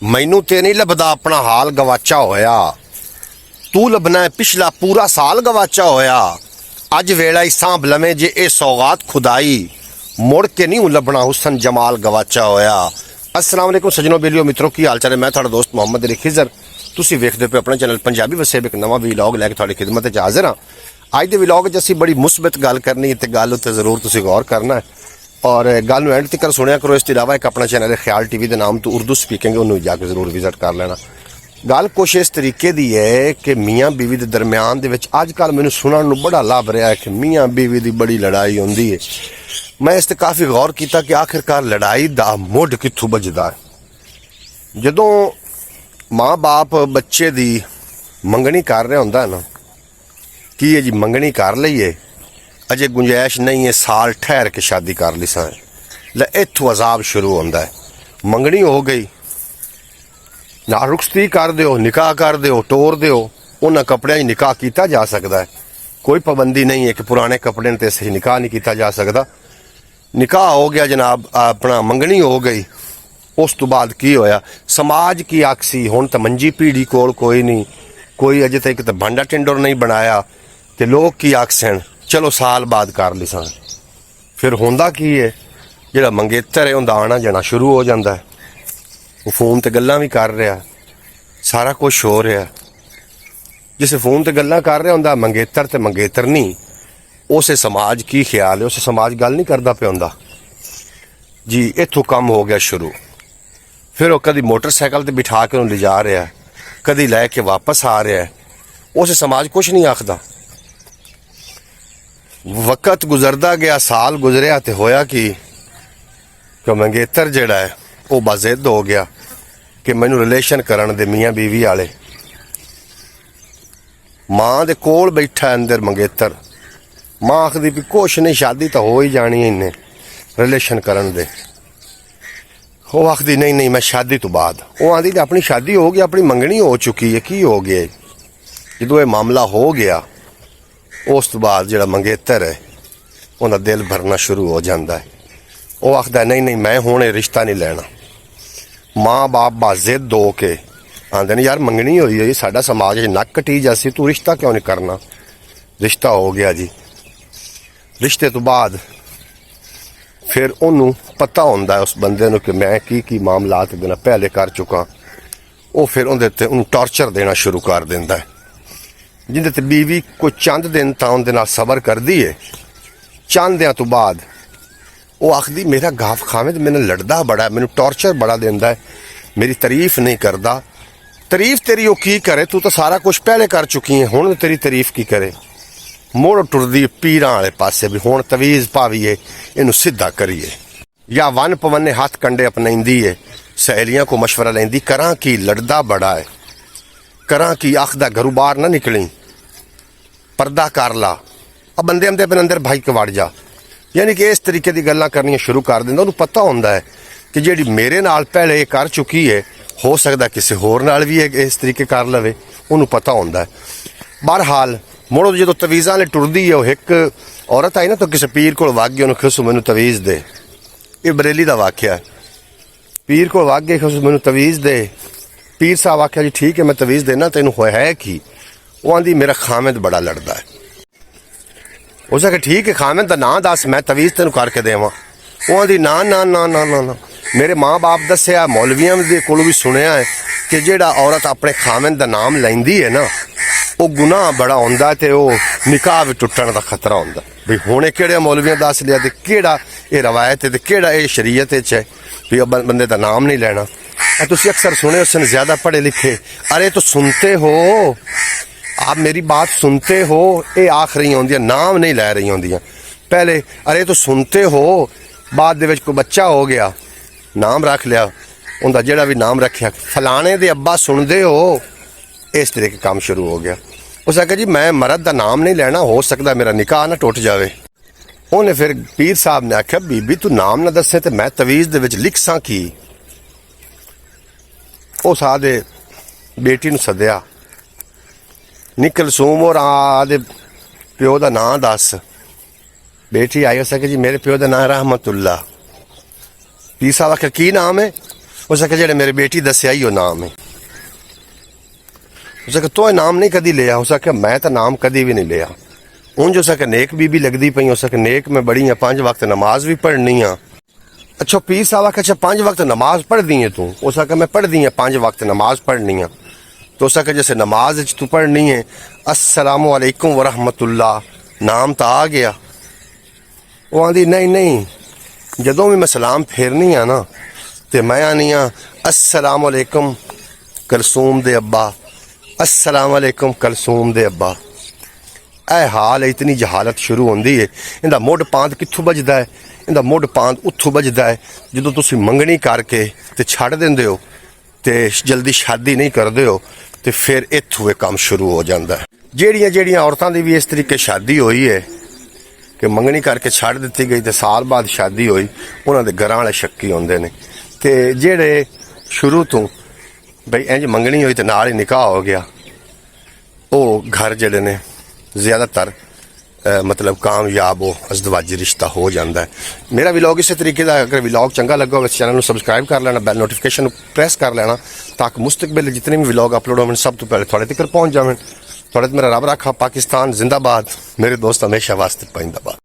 ਮੈਨੂੰ ਤੇ ਨਹੀਂ ਲੱਭਦਾ ਆਪਣਾ ਹਾਲ ਗਵਾਚਾ ਹੋਇਆ। ਤੂੰ ਲੱਭਣਾ ਪਿਛਲਾ ਪੂਰਾ ਸਾਲ ਗਵਾਚਾ ਹੋਇਆ। ਅੱਜ ਵੇਲਾ ਹੀ ਸਾਂਭ ਲਵੇਂ ਜੇ ਇਹ ਸੌਗਾਤ ਖੁਦਾਈ, ਮੁੜ ਕੇ ਨਹੀਂ ਲੱਭਣਾ ਹੁਸਨ ਜਮਾਲ ਗਵਾਚਾ ਹੋਇਆ। अस्सलाम वालेकुम सजनों बेलियो मित्रों की हाल चाल है। मैं थोड़ा दोस्त मोहम्मद अली खिजर, तुसी वेखदे पे अपना चैनल पंजाबी वसेब एक नवा व्लॉग लैके थोड़ी खिदमत च हाजिर हाँ। अज दे व्लॉग च असीं बड़ी मुस्बत गल करनी ते गल उत्ते जरूर तुसी गौर करना है और गल नूं एंड तक सुनिया करो। इस अलावा एक अपना चैनल है ख्याल टीवी के नाम तो उर्दू स्पीकिंग है, उन्होंने जाके जरूर विजिट कर लेना। गल कुछ इस तरीके की है कि मियाँ बीवी के दरम्यान दे विच अजकल मैनूं सुनण नूं बड़ा लभ रहा है कि मियाँ बीवी की बड़ी लड़ाई होंदी है। मैं इस ते काफ़ी गौर किया कि आखिरकार लड़ाई दा मुढ़ कित्थों बजदा है। जदों माँ बाप बच्चे दी मंगनी कर रहा होंदा ना कि ये जी मंगनी कर लईए, अजे गुंजाइश नहीं है, साल ठहर के शादी कर ली सा, इत्थों अजाब शुरू होंदा है। मंगनी हो गई ना, रुखसती कर दो, निकाह कर दो, टोर दो, उन्होंने कपड़े निकाह किया जा सकता है। कोई पाबंदी नहीं है कि पुराने कपड़े ते सही निकाह नहीं किया जा सकता। निकाह हो गया जनाब, अपना मंगनी हो गई, उस तो बाद की होया, समाज की आक्सी हुण तो मंजी पीढ़ी कोल कोई नहीं, कोई अजे तक तो भांडा टिंडोर नहीं बनाया, तो लोग की आखसन चलो साल बाद कर ली सन। फिर होंदा की है, जिहड़ा मंगेतर है उनका आना जाना शुरू हो जाता है। वो फोन ते गल्लां भी कर रहा, सारा कुछ हो रहा। जिसे फोन ते गल्लां कर रहा होंदा मंगेतर ते मंगेतर नहीं, उसे समाज की ख्याल है, उसे समाज गल नहीं करता पे होंदा जी। इत्थों कम हो गया शुरू। फिर वो कभी मोटरसाइकिल ते बिठा के उन्हें ले जा रहा है, कभी लैके वापस आ रहा है, उसे समाज कुछ नहीं आखदा। वक्त गुजरदा गया, साल गुजरिया तो होया कि मंगेतर जिहड़ा है वो बाजिद हो गया कि मैनू रिलेशन करन दे मियाँ बीवी वाले। माँ दे कोल बैठा अंदर मंगेतर, माँ आखदी भी कुछ नहीं, शादी तो हो ही जानी है, इन्हें रिलेशन करन दे। वो आखदी नहीं नहीं मैं शादी तो बाद। वो आंदी अपनी शादी हो गई, अपनी मंगनी हो चुकी है, की हो गया। जो ये मामला हो गया उस तो बाद जो मंगेतर है उन्हें दिल भरना शुरू हो जाता है। वो आखदा नहीं नहीं मैं हुण रिश्ता नहीं लेना। माँ बाप बाजिद हो के आंदे ने यार मंगनी हुई है, साडा समाज नक कटी जासी, तू रिश्ता क्यों नहीं करना। रिश्ता हो गया जी। रिश्ते तो बाद फिर उन्होंने पता होंदा है उस बंदे नूं कि मैं की मामलात देना पहले कर चुका। वो फिर उहदे ते उन्हें टॉर्चर देना शुरू कर देंदा है, जिंदे ते बीवी कोई चंद दिन तां उहदे नाल सबर करदी है। चंदियां तो बाद वो आखदी मेरा गाफ खावे तो मैंने लड़दा बड़ा है, मैनू टॉर्चर बड़ा देंदा है, मेरी तारीफ नहीं करदा। तारीफ तेरी वो की करे, तू तो सारा कुछ पहले कर चुकी है, हुण तेरी तारीफ की करे। मुड़ टुरदी पीरां वाले पासे भी हुण तवीज़ पावीए, इनू सीधा करिए, या वन पवने हाथ कंडे अपनाइंदी है, सहेलियां को मशवरा लेंदी करा की लड़दा बड़ा है, करा की आखदा घरों बाहर ना निकली, पर्दा कर ला, अब बंदे आंदे अपने अंदर भाई के वड़ जा। यानी कि इस तरीके की गल्लां करनियां शुरू कर दिंदा। उन्हें पता होंदा है कि जिहड़ी मेरे नाल पहले ये कर चुकी है, हो सकता किसी होर नाल भी इस तरीके कर लवे, उन्हें पता होंदा है। बहरहाल मुड़ो जो तवीज़ा ने टुरदी है, वो एक औरत आई ना तो किसी पीर को वग गई, उन्हें खिसू मैनू तवीज़ दे। ये बरेली का वाकया है। पीर को वग गए, खिसू मैनू तवीज़ दे। पीर साहब आख्या जी ठीक है मैं तवीज़ देना, तेनू है कि वो आंदी मेरा खामिद बड़ा लड़दा है। उस आखे ठीक है खामिद का नां दस, मैं तवीज़ तेन करके देवां। वो आंदी ना ना ना ना ना ना, मेरे माँ बाप दस्या, मौलवियां दे कोलों भी सुनिया है कि जिहड़ा औरत अपने खामिद का नाम लैंदी है ना, वो गुनाह बड़ा होंदा है, ते वो निकाह भी टुटण का खतरा होंदा। भी हुणे किहड़े मौलवियां दस लिया, ते किहड़ा ये रवायत है, ते किहड़ा ये शरीयत है भी बंदे का नाम नहीं लेना। तुसी अक्सर सुने उसने ज्यादा पढ़े लिखे, अरे तो सुनते हो, आप मेरी बात सुनते हो, ये आख रही होंदियां, नाम नहीं लै रही होंदियां। पहले अरे तो सुनते हो, बाद दे विच कोई बच्चा हो गया, नाम रख लिया, उनका जिहड़ा भी नाम रखिया फलाने दे अब्बा सुनते हो, इस तरह के काम शुरू हो गया। उस आख्या जी मैं मर्द का नाम नहीं लेना, हो सकता मेरा निकाह ना टुट जाए। उन्हें फिर पीर साहब ने आख्या बीबी तू नाम ना दसे तो मैं तवीज़ दे विच लिख सा की। उस आदे बेटी नूं सद्या, निकल सूम और आदे प्यो का नां दस। बेटी आई, उस आख्या जी मेरे प्यो का नाम रहमतुल्ला। पीर साहब आख्या की नाम है? उस आखे जेड़े मेरी बेटी दस्या ही नाम है। उस आखे तो नाम नहीं कदी लिया। उस आखे मैं तो नाम कदी भी नहीं लिया। उंज उस आखे नेक बीबी लगदी पई। उस आखे नेक मैं बड़ी हाँ, 5 वक्त नमाज भी पढ़नी हाँ। अच्छा पीर साहब आखे अच्छा 5 वक्त नमाज पढ़ दी है तू? उस आखे मैं पढ़ दी है, 5 वक्त नमाज पढ़नी है। तो उस आखे जैसे नमाज तू पढ़नी है अस्सलामु अलैकुम वरहमतुल्लाह नाम तो आ गया। वो आंदी नहीं नहीं, जदों भी मैं सलाम फेरनी आ ना तो मैं आनी हाँ अस्सलामु अलैकुम कलसूम दे अब्बा, अस्सलामु अलैकुम कलसूम दे अब्बा। ए हाल इतनी जहालत शुरू होंदी है। इंदा मुढ़ पांद कित्थों बजदा है? इंदा मुढ़ पांद उत्थों बजदा है जदों तुसीं मंगनी करके ते छड़ दिंदे हो ते जल्दी शादी नहीं करदे हो ते फिर इत्थों ये काम शुरू हो जाता है। जेड़ियां औरतां दी भी इस तरीके शादी हुई है कि मंगनी करके छड़ दित्ती गई ते साल बाद शादी हुई, उन्हां दे घरां वाले शक्की होंदे ने। ते जेड़े शुरू तो बई इंज मंगनी हुई ते नाल ही निकाह हो गया, वो घर जेड़े ने ज़्यादातर मतलब कामयाब हो अज़दवाजी रिश्ता हो जाता है। मेरा व्लॉग इस तरीके का, अगर व्लॉग चंगा लगा हो इस चैनल को सबसक्राइब कर लेना, बैल नोटिफिकेशन प्रेस कर लेना ताकि मुस्तकबिल जितने भी व्लॉग अपलोड होने सब तो पहले थोड़े तक पहुँच जाए। थोड़े मेरा रब रखा। पाकिस्तान जिंदाबाद, मेरे दोस्त हमेशा वास्ते पाइंदाबाद।